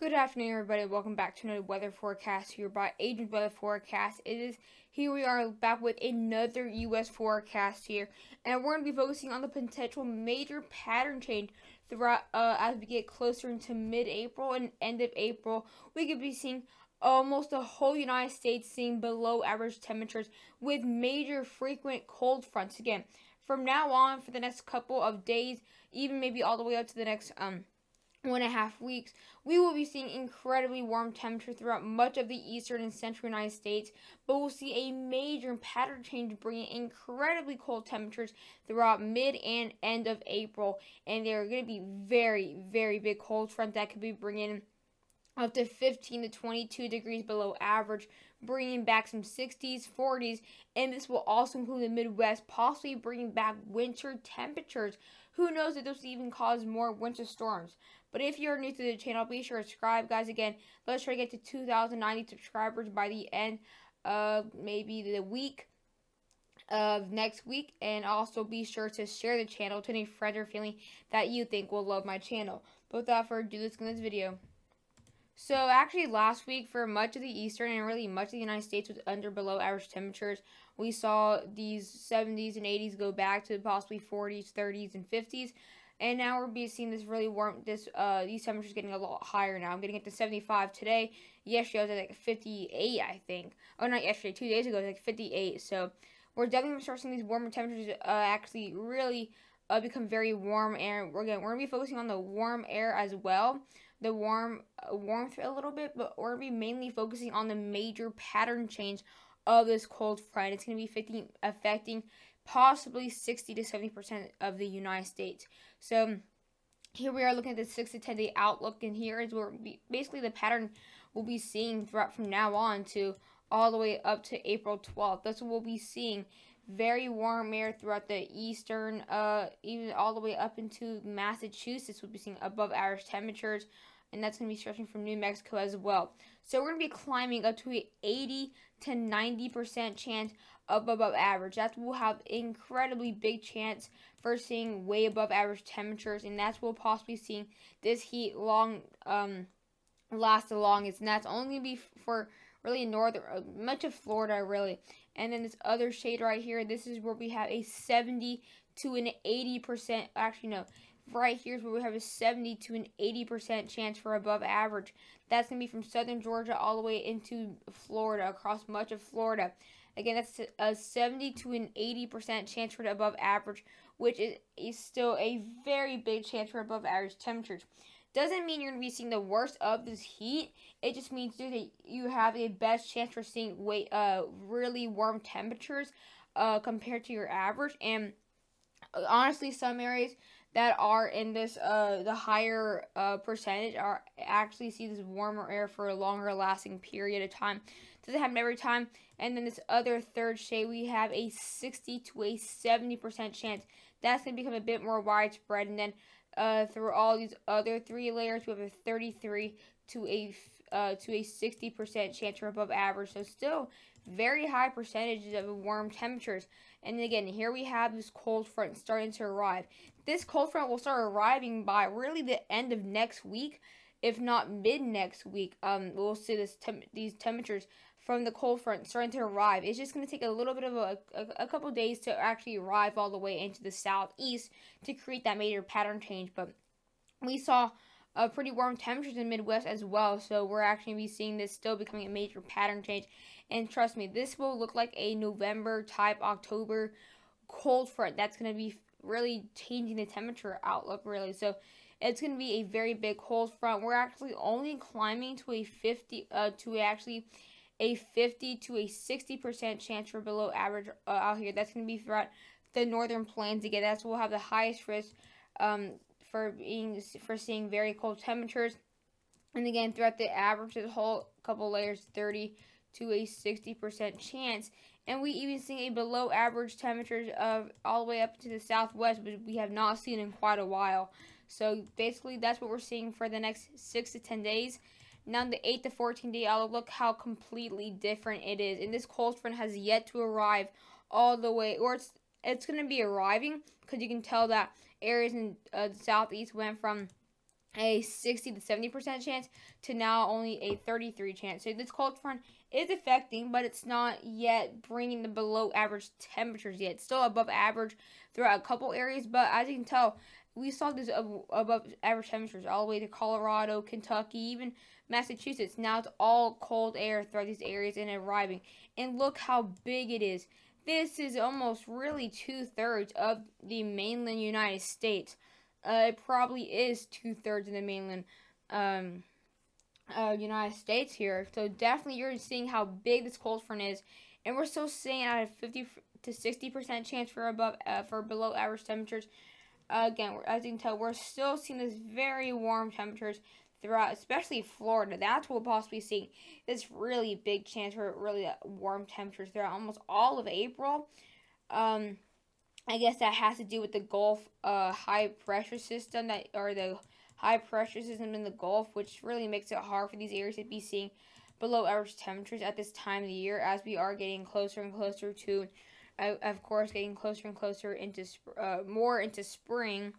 Good afternoon, everybody. Welcome back to another weather forecast here by Agent Weather Forecast. Here we are back with another U.S. forecast here, and we're going to be focusing on the potential major pattern change throughout as we get closer into mid-April and end of April. We could be seeing almost the whole United States seeing below average temperatures with major frequent cold fronts again. From now on, for the next couple of days, even maybe all the way up to the next 1.5 weeks, we will be seeing incredibly warm temperatures throughout much of the eastern and central United States, but we'll see a major pattern change bringing incredibly cold temperatures throughout mid and end of April, and there are going to be very, very big cold front that could be bringing up to 15 to 22 degrees below average, bringing back some 60s, 40s, and this will also include the Midwest, possibly bringing back winter temperatures. Who knows if this will even cause more winter storms. But if you're new to the channel, be sure to subscribe, guys. Again, let's try to get to 2,090 subscribers by the end of maybe the week of next week, and also be sure to share the channel to any friend or family that you think will love my channel. But without further ado, let's get into this video. So actually last week, for much of the eastern and really much of the United States was under below average temperatures. We saw these 70s and 80s go back to possibly 40s, 30s, and 50s. And now we're seeing this really warm, these temperatures getting a lot higher now. I'm getting it to 75 today. Yesterday I was at like 58, I think. Oh, not yesterday, 2 days ago, it was like 58. So we're definitely going to start seeing these warmer temperatures actually really become very warm. And we're going to be focusing on the warm air as well. The warmth a little bit, but we're going to be mainly focusing on the major pattern change of this cold front. It's going to be affecting possibly 60 to 70% of the United States. So here we are looking at the 6 to 10 day outlook, and here is where basically the pattern we'll be seeing throughout from now on to all the way up to April 12th. That's what we'll be seeing. Very warm air throughout the eastern, even all the way up into Massachusetts. We'll be seeing above average temperatures, and that's going to be stretching from New Mexico as well. So we're going to be climbing up to an 80 to 90% chance of above average. That will have incredibly big chance for seeing way above average temperatures, and that's what we'll possibly seeing this heat last the longest, and that's only going to be for really northern, much of Florida really. And then this other shade right here, this is where we have a 70 to an 80%, actually no, right here is where we have a 70 to an 80% chance for above average. That's going to be from southern Georgia all the way into Florida, across much of Florida. Again, that's a 70 to an 80% chance for the above average, which is still a very big chance for above average temperatures. Doesn't mean you're going to be seeing the worst of this heat. It just means that you have a best chance for seeing really warm temperatures compared to your average. And honestly, some areas that are in this the higher percentage are actually see this warmer air for a longer lasting period of time. Doesn't happen every time. And then this other third shade, we have a 60 to a 70% chance. That's going to become a bit more widespread. And then through all these other three layers, we have a 33 to a 60% chance for above average. So still very high percentages of warm temperatures. And again, here we have this cold front starting to arrive. This cold front will start arriving by really the end of next week, if not mid next week. We'll see these temperatures from the cold front starting to arrive. It's just going to take a little bit of a couple days to actually arrive all the way into the southeast to create that major pattern change. But we saw pretty warm temperatures in the Midwest as well, so we're actually be seeing this still becoming a major pattern change. And trust me, this will look like a November type October cold front. That's going to be really changing the temperature outlook really. So it's going to be a very big cold front. We're actually only climbing to a 50 to a 60% chance for below average out here. That's going to be throughout the northern plains again. That's what will have the highest risk for seeing very cold temperatures. And again, throughout the average, the whole couple layers, 30 to a 60% chance. And we even see a below average temperatures of all the way up to the southwest, which we have not seen in quite a while. So basically, that's what we're seeing for the next 6 to 10 days. Now, the 8 to 14 day outlook, look how completely different it is. And this cold front has yet to arrive all the way, or it's going to be arriving, because you can tell that areas in the southeast went from a 60 to 70% chance to now only a 33 chance. So this cold front is affecting, but it's not yet bringing the below average temperatures yet. It's still above average throughout a couple areas, but as you can tell, we saw this above average temperatures all the way to Colorado, Kentucky, even Massachusetts. Now it's all cold air throughout these areas and arriving. And look how big it is. This is almost really 2/3 of the mainland United States. It probably is 2/3 of the mainland United States here. So definitely you're seeing how big this cold front is, and we're still seeing at a 50 to 60% chance for below average temperatures. Again, as you can tell, we're still seeing this very warm temperatures throughout, especially Florida. That's what we'll possibly see this really big chance for really warm temperatures throughout almost all of April. I guess that has to do with the Gulf high pressure system the high pressure system in the Gulf, which really makes it hard for these areas to be seeing below average temperatures at this time of the year, as we are getting closer and closer to, of course, getting closer and closer into more into spring,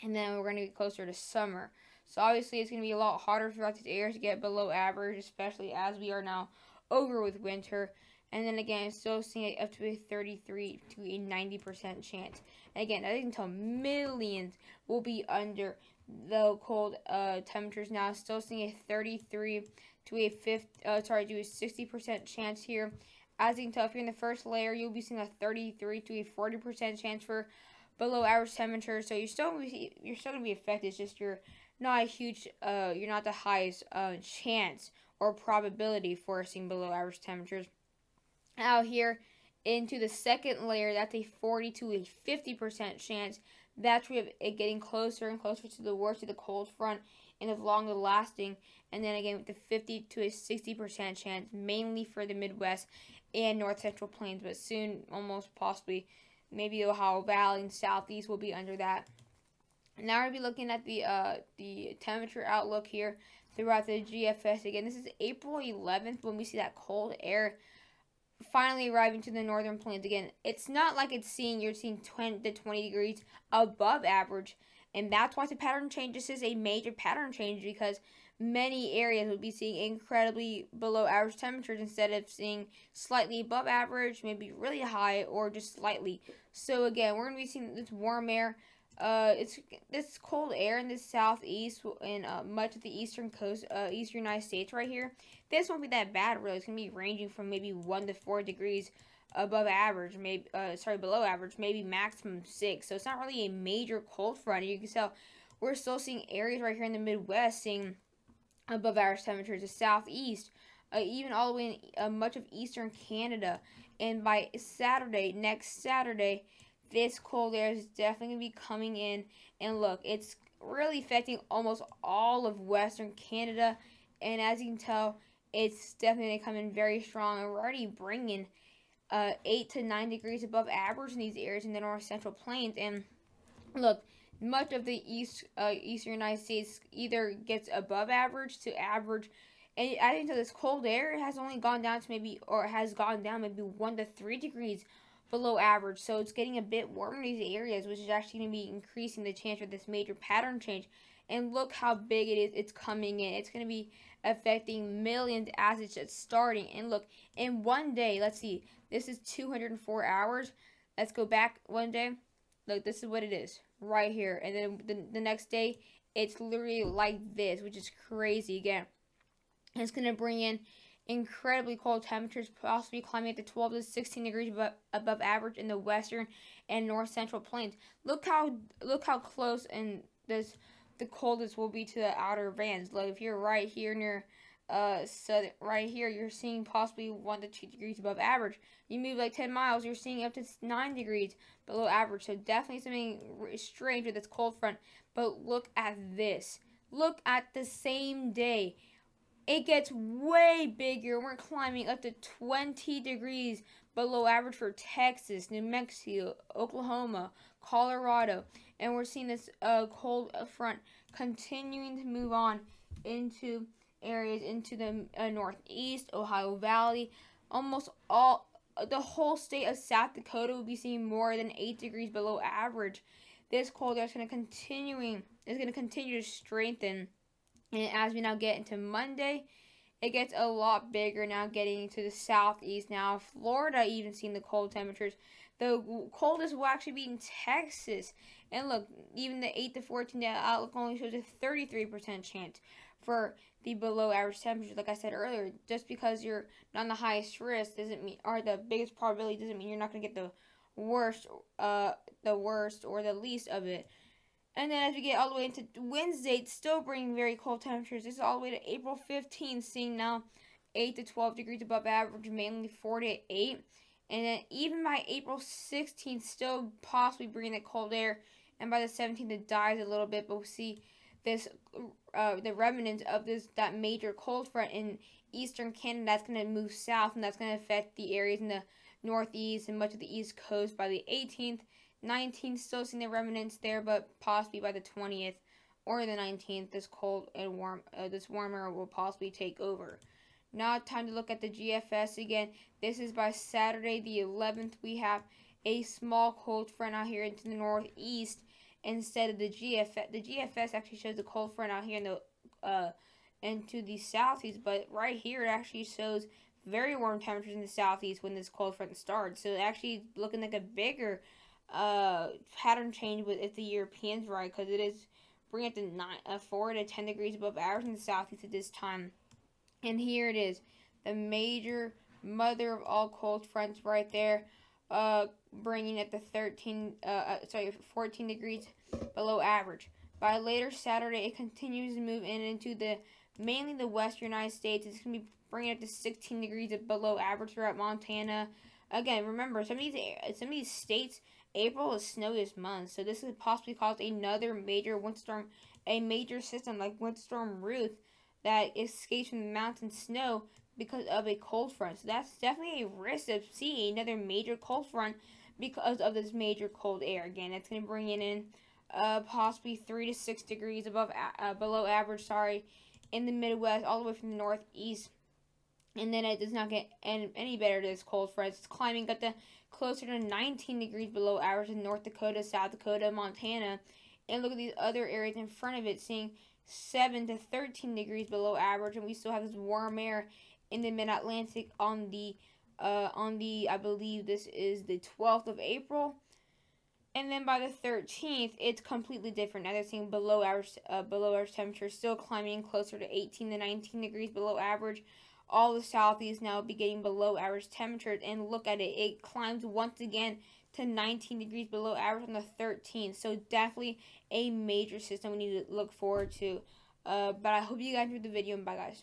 and then we're going to get closer to summer. So obviously it's going to be a lot harder throughout these areas to get below average, especially as we are now over with winter. And then again, still seeing it up to a 33 to a 90% chance. And again, I can tell millions will be under the cold temperatures now. Still seeing a 33 to a 60% chance here. As you can tell, if you're in the first layer, you'll be seeing a 33 to a 40% chance for below average temperatures. So you're still gonna be affected. It's just you're not the highest chance or probability for seeing below average temperatures. Out here into the second layer, that's a 40 to a 50% chance. That's where we have it getting closer and closer to the worst of the cold front and is longer lasting. And then again with the 50 to a 60% chance, mainly for the Midwest and North Central Plains, but soon, almost possibly, maybe Ohio Valley and Southeast will be under that. Now we'll be looking at the temperature outlook here throughout the GFS. Again, this is April 11th when we see that cold air finally arriving to the northern plains. Again, it's not like you're seeing 20 to 20 degrees above average, and that's why the pattern change. This is a major pattern change because many areas will be seeing incredibly below average temperatures instead of seeing slightly above average, maybe really high, or just slightly. So again, we're going to be seeing this warm air. It's this cold air in the southeast and much of the eastern coast, eastern United States right here. This won't be that bad really. It's gonna be ranging from maybe 1 to 4 degrees above average, below average, maybe maximum 6. So it's not really a major cold front. You can tell we're still seeing areas right here in the Midwest seeing above average temperatures. The southeast, even all the way in much of eastern Canada, and by next Saturday, this cold air is definitely going to be coming in. And look, it's really affecting almost all of Western Canada. And as you can tell, it's definitely going to come in very strong. And we're already bringing 8 to 9 degrees above average in these areas in the North Central Plains. And look, much of the eastern United States either gets above average to average. And adding to this cold air, it has only gone down to maybe 1 to 3 degrees below average. So it's getting a bit warmer in these areas, which is actually going to be increasing the chance for this major pattern change. And look how big it is. It's coming in. It's going to be affecting millions as it's just starting. And look, in one day, let's see, this is 204 hours. Let's go back one day. Look, this is what it is right here. And then the next day, it's literally like this, which is crazy again. And it's going to bring in incredibly cold temperatures, possibly climbing to 12 to 16 degrees above average in the western and north central plains. Look how close and the coldest will be to the outer bands. Like if you're right here near right here, you're seeing possibly 1 to 2 degrees above average. You move like 10 miles, you're seeing up to 9 degrees below average. So definitely something strange with this cold front. But look at this. Look at the same day. It gets way bigger. We're climbing up to 20 degrees below average for Texas, New Mexico, Oklahoma, Colorado. And we're seeing this cold front continuing to move on into areas into the northeast, Ohio Valley. Almost the whole state of South Dakota will be seeing more than 8 degrees below average. This cold air is going to continuing is going to continue to strengthen. And as we now get into Monday, it gets a lot bigger now, getting into the southeast. Now, Florida even seeing the cold temperatures. The coldest will actually be in Texas. And look, even the 8 to 14 day outlook only shows a 33% chance for the below average temperatures. Like I said earlier, just because you're not on the highest risk doesn't mean, or the biggest probability doesn't mean you're not going to get the worst or the least of it. And then as we get all the way into Wednesday, it's still bringing very cold temperatures. This is all the way to April 15th, seeing now 8 to 12 degrees above average, mainly 4 to 8. And then even by April 16th, still possibly bringing that cold air. And by the 17th, it dies a little bit, but we'll see this the remnants of that major cold front in eastern Canada. That's going to move south, and that's going to affect the areas in the northeast and much of the east coast by the 18th. 19th, still seeing the remnants there, but possibly by the 20th or the 19th, this cold and warm, this warmer will possibly take over. Now, time to look at the GFS again. This is by Saturday the 11th. We have a small cold front out here into the northeast instead of the GFS. The GFS actually shows the cold front out here in the into the southeast, but right here it actually shows very warm temperatures in the southeast when this cold front starts. So actually looking like a bigger pattern change with if the Europeans right, because it is bringing it to 4 to 10 degrees above average in the southeast at this time. And here it is, the major mother of all cold fronts right there, bringing it to 14 degrees below average. By later Saturday, it continues to move into mainly the western United States. It's going to be bringing it to 16 degrees below average throughout Montana. Again, remember, some of these states, April is snowiest month, so this could possibly cause another major windstorm, a major system like Winter Storm Ruth that escapes from the mountain snow because of a cold front. So that's definitely a risk of seeing another major cold front because of this major cold air. Again, it's going to bring it in possibly 3 to 6 degrees below average, in the Midwest, all the way from the northeast. And then it does not get any better, this cold front. It's climbing up to closer to 19 degrees below average in North Dakota, South Dakota, Montana. And look at these other areas in front of it, seeing 7 to 13 degrees below average. And we still have this warm air in the mid-Atlantic on the, I believe this is the 12th of April. And then by the 13th, it's completely different. Now they're seeing below average temperatures, still climbing closer to 18 to 19 degrees below average. All the southeast now be getting below average temperatures, and look at it. It climbs once again to 19 degrees below average on the 13th. So definitely a major system we need to look forward to. But I hope you guys enjoyed the video, and bye guys.